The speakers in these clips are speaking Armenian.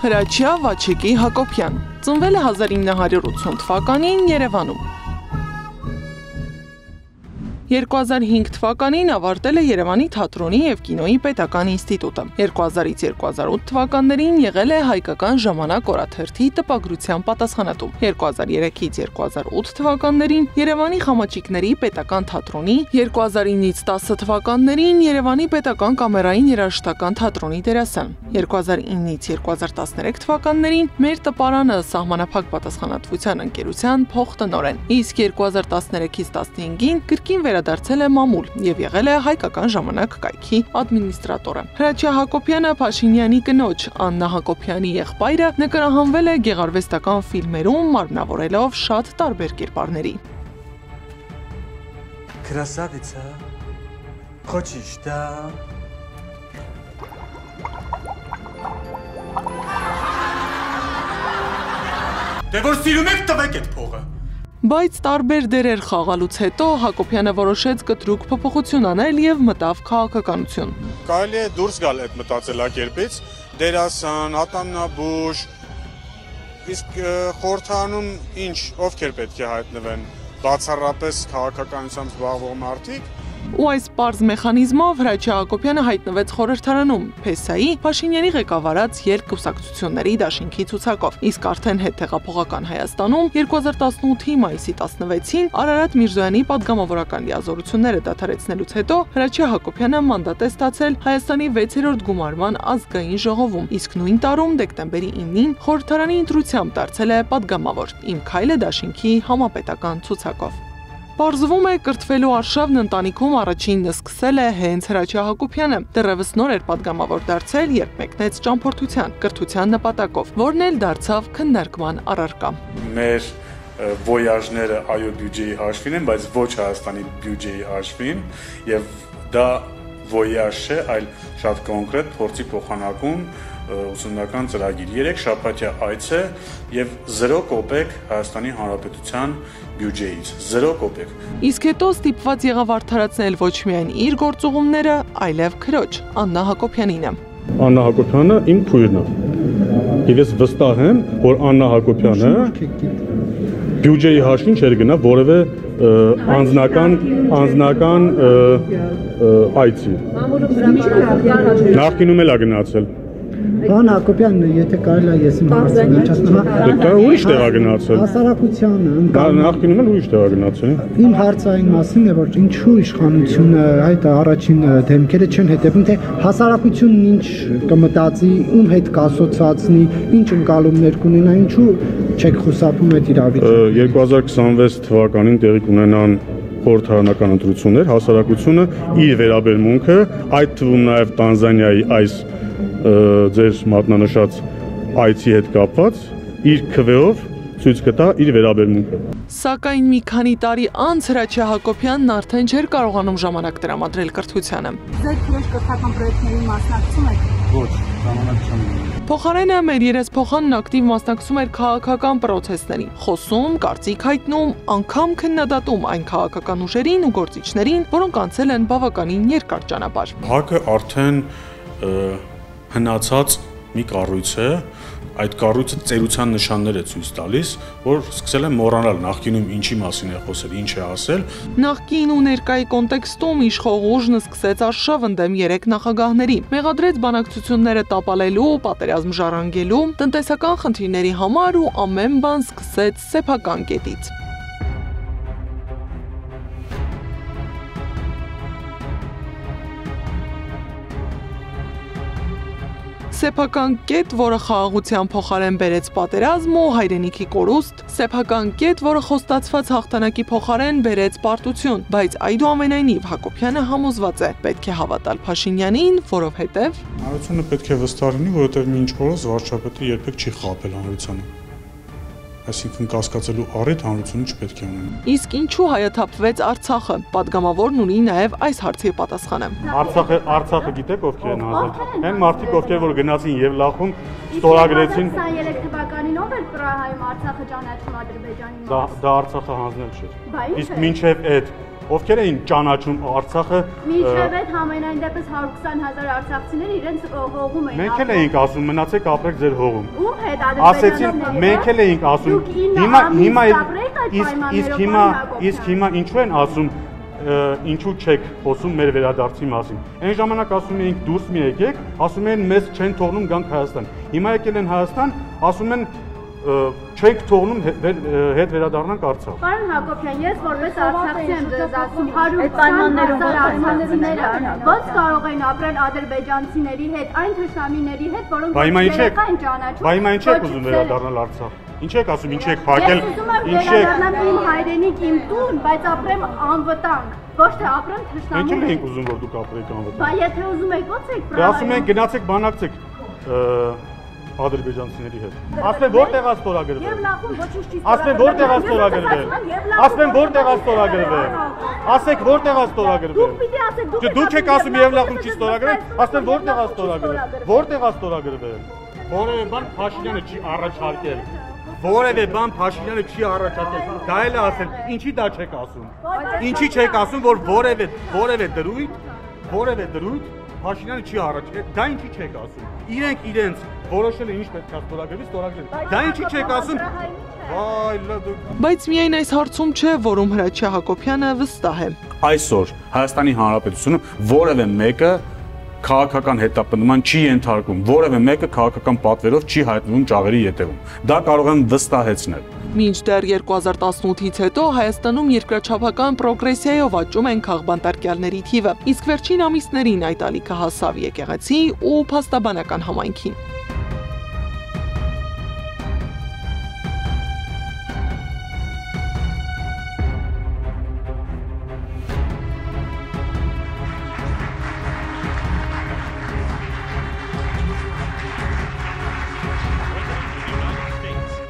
Հրաչյա Վաչեկի Հակոբյան ծնվել է 1980 թվականին Երևանում։ 2005 թվականին ավարտել է Երևանի թատրոնի և կինոյի պետական ինստիտուտը։ 2000-ից 2008 թվականներին եղել է Հայկական ժամանակ օրաթերթի տպագրության պատասխանատու։ 2003-ից 2008 թվականներին Երևանի Խամաճիկների պետական թատրոնի, 2009-ից 10 թվականներին Երևանի պետական կամերային երաժշտական թատրոնի դերասան։ 2009-ից 2013 թվականներին Մեր տպարանը սահմանափակ պատասխանատվության ընկերության փոխտնօրեն, իսկ 2013-ից 15-ին կրկին վերադարձել է մամուլ և եղել է Հայկական ժամանակ կայքի ադմինիստրատորը։ Հրաչյա Հակոբյանը Փաշինյանի կնոջ Աննա Հակոբյանի եղբայրը նկարահանվել է գեղարվեստական ֆիլմերում մարմնավորելով շատ տարբեր կերպարների։ Красавица, хочешь, да? Դե որ սիրում եք տվեք այդ փողը։ Բայց տարբեր դերեր խաղալուց հետո Հակոբյանը որոշեց կտրուկ փոփոխություն անել և մտավ քաղաքականություն։ Կարելի է դուրս գալ այդ մտածելակերպից, դերասան, ատամնաբույժ, իսկ խորհրդանում ինչ, ովքեր պետք է հայտնվեն, բացառապես քաղաքականությամբ զբաղվող մարդիկ։ Ու այս պարզ մեխանիզմով Հրաչյա Հակոբյանը հայտնվեց խորհրդարանում ՓՍԱ-ի Փաշինյանի ղեկավարած երկկուսակցությունների դաշինքի ցուցակով, իսկ արդեն հետհեղափոխական Հայաստանում 2018-ի մայիսի 16-ին Արարատ Միրզոյանի պատգամավորական լիազորությունները դադարեցնելուց հետո Հրաչյա Հակոբյանը մանդատ է ստացել Հայաստանի 6-րդ գումարման ազգային ժողովում, իսկ նույն տարում դեկտեմբերի 9-ին խորհրդարանի ընտրությամբ դարձել է պատգամավոր Իմ քայլը դաշինքի համապետական ցուցակով։ Պարզվում է կրթվելու արշավն ընտանիքում առաջինն սկսել է հենց Հրաչյա Հակոբյանը, դեռևս նոր էր պատգամավոր դարձել, երբ մեկնեց ճամփորդության, կրթության նպատակով, որն էլ դարձավ քննարկման առարկա։ Մեր վոյաժները այո բյուջեի հաշվին են, բայց ոչ Հայաստանի բյուջեի հաշվին, եւ դա վոյաժ չէ, այլ շատ կոնկրետ փորձի փոխանակում ուսումնական ծրագիր 3 շաբաթյա այց է եւ 0 կոպեկ Հայաստանի Հանրապետության բյուջեից 0 կոպեկ։ Իսկ հետո ստիպված եղավ արդարացնել ոչ միայն իր գործուղումները, այլև քրոջ Աննա Հակոբյանինը։ Աննա Հակոբյանը իմ քույրն է։ Եվ ես վստահ եմ, որ Աննա Հակոբյանը բյուջեի հաշվին չէր գնա որևէ անձնական այցի։ Նախկինում էլ է գնացել։ Պարոն Հակոբյան, եթե կարելի է ես իմ հարցը վերջացնեմ։ Դա ուրիշ տեղ է գնացել։ Հասարակությանը նախկինում էլ ուրիշ տեղ է գնացել։ Իմ հարցը այն մասին է, որ ինչու իշխանությունը այդ առաջին դեմքերը չեն հետևում, թե հասարակությունն ինչ կմտածի, ում հետ կասոցացնի, ինչ ընկալումներ կունենա, ինչու չեք խուսափում այդ իրավիճակը։ 2026 թվականին տեղի կունենան խորհրդարանական ընտրություններ, հասարակությունը իր վերաբերմունքը, այդ թվում նաև Տանզանիայի այս ձեր մատնանշած այցի հետ կապված իր քվեով ցույց կտա իր վերաբերմունքը։ Սակայն մի քանի տարի անց Հրաչյա Հակոբյանն արդեն չէր կարողանում ժամանակ տրամադրել կրթությանը։ Ձեր քրոջ կրթական պրոյեկտներին մասնակցում եք։ Ոչ, ժամանակ չեմ։ Փոխարենը մեր երեսփոխանն ակտիվ մասնակցում էր քաղաքական պրոցեսներին, խոսում, կարծիք հայտնում, անգամ քննադատում այն քաղաքական ուժերին ու գործիչներին, որոնք անցել են բավականին երկար ճանապարհ։ ՀԱԿ-ը արդեն հնացած մի կառույց է, այդ կառույցը ծերության նշաններ է ցույց տալիս, որ սկսել են մոռանալ նախկինում ինչի մասին է խոսել, ինչ է ասել։ Նախկին ու ներկայի կոնտեքստում իշխող ուժն սկսեց արշավ ընդդեմ 3 նախագահների, մեղադրեց բանակցությունները տապալելու, պատերազմ ժառանգելու, տնտեսական խնդիրների համար ու ամեն բան սկսեց սեփական կետից։ Սեփական կետ, որը խաղաղության փոխարեն բերեց պատերազմ ու հայրենիքի կորուստ, սեփական կետ, որը խոստացված հաղթանակի փոխարեն բերեց պարտություն, բայց այդուամենայնիվ Հակոբյանը համոզված է, պետք է հավատալ Փաշինյանին, որովհետև Հանրությունը պետք է վստահ լինի, որովհետև մինչ օրս վարչապետը երբեք չի խաբել հանրությանը։ Այսինքն կասկածելու առիթ հանրությունը չպետք է ունենա։ Իսկ ինչու հայաթափվեց Արցախը։ Պատգամավորն ունի նաև այս հարցի պատասխանը։ Արցախը գիտեք ովքեր են հասել։ Այն մարդիկ ովքեր որ գնացին եւ Լախում ստորագրեցին։ 23 թվականին ով էր Պրահայում Արցախը ճանաչում Ադրբեջանի Դա Արցախը հանձնել չէր։ Բայց իսկ մինչեւ այդ ովքեր էին ճանաչում Արցախը։ Մինչև այդ համենայն դեպս 120,000 արցախցիներ իրենց հողում էին։ Մենք էլ էինք ասում մնացեք ապրեք ձեր հողում։ Ում հետ Ասեցին մենք էլ էինք ասում։ Իսկ հիմա ինչու են ասում ինչու չեք խոսում մեր վերադարձի մասին։ Այն ժամանակ ասում էինք դուրս մի եկեք, ասում են մեզ չեն թողնում գանք Հայաստան։ Հիմա եկել են Հայաստան, ասում են չեք թողնում հետ վերադառնանք Արցախ։ Պարոն Հակոբյան, ես որպես արցախցի եմ ձեզ ասում 120,000 արցախցիները ո՞նց կարող են ապրել ադրբեջանցիների հետ, այն թշնամիների հետ, որոնք երեխա են ճանաչում։ Բայց հիմա ինչ եք ուզում վերադառնալ Արցախ։ Ինչ եք ասում, ինչ եք փակել, ինչ եք իմ հայրենիք, իմ տուն, բայց ապրեմ անվտանգ, ոչ թե ապրեմ թշնամու։ Մենք չենք ուզում որ դուք ապրեք անվտանգ։ Բայց եթե ուզում եք, ո՞նց եք պրավայում։ Ասում են գնացեք բանակցեք ադրբեջանցիների հետ։ Ասում են որտեղ է ստորագրվել։ Եվ նախում ոչինչ չի Ասում են որտեղ է ստորագրվել։ Ասում են որտեղ է ստորագրվել։ Ասեք որտեղ է ստորագրվել։ Դուք պիտի ասեք, դուք եք ասում եւ նախում չի ստորագրվել, ասում են որտեղ է ստորագրվել։ Որտեղ է ստորագրվել։ Որևէ բան Փաշինյանը չի առաջարկել։ Որևէ բան Փաշինյանը չի առաջարկել։ Դա էլ է ասել, ինչի դա չեք ասում։ Ինչի չեք ասում, որ որևէ դրույթ Փաշինյանը չի առաջարկել։ Դա ինչի չեք ասում։ Իրենք իրենց որոշել են ինչ պետք է ստորագրել։ Դա ինչի չեք ասում։ Վայ, լավ։ Բայց միայն այս հարցում չէ, որում Հրաչյա Հակոբյանը վստահ է։ Այսօր Հայաստանի Հանրապետությունը որևէ մեկը քաղաքական հետապնդման չի ենթարկում, որևէ մեկը քաղաքական պատվերով չի հայտնվում ճաղերի ետևում։ Դա կարող եմ վստահեցնել։ Մինչդեռ 2018-ից հետո Հայաստանում երկրաչափական պրոգրեսիայով աճում են քաղբանտարկյալների թիվը, իսկ վերջին ամիսներին այդ ալիքը հասավ եկեղեցի ու փաստաբանական համայնքին։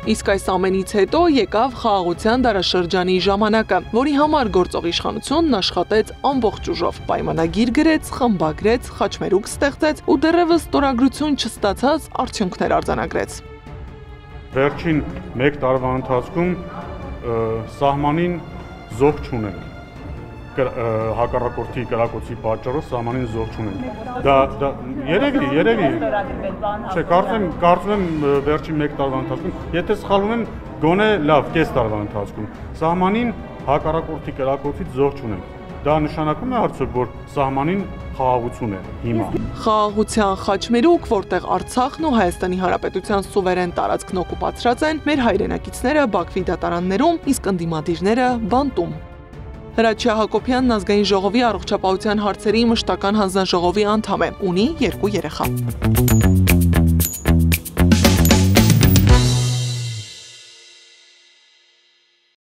Իսկ այս ամենից հետո եկավ խաղաղության դարաշրջանի ժամանակը, որի համար գործող իշխանությունն աշխատեց ամբողջ ուժով, պայմանագիր գրեց, խմբագրեց, խաչմերուկ ստեղծեց ու դեռևս ստորագրություն չստացած արդյունքներ արձանագրեց։ Վերջին 1 տարվա ընթացքում սահմանին զոհ չունենք։ Հակառակորդի կրակոցի պատճառով սահմանին զոհ չունենք։ Դա երևի։ Չէ, կարծում եմ վերջին 1 տարվա ընթացքում, եթե սխալվում եմ, գոնե լավ, կես տարվա ընթացքում սահմանին հակառակորդի կրակոցից զոհ չունենք։ Դա նշանակում է արդյոք, որ սահմանին խաղաղություն է հիմա։ Խաղաղության խաչմերուկ, որտեղ Արցախն ու Հայաստանի Հանրապետության սուվերեն տարածքն օկուպացրած են, մեր հայրենակիցները Բաքվի դատարաններում, իսկ ընդդիմադիրները բանտում։ Հրաչյա Հակոբյանն ազգային ժողովի առողջապահության հարցերի մշտական հանձնաժողովի անդամ է, ունի 2 երեխա։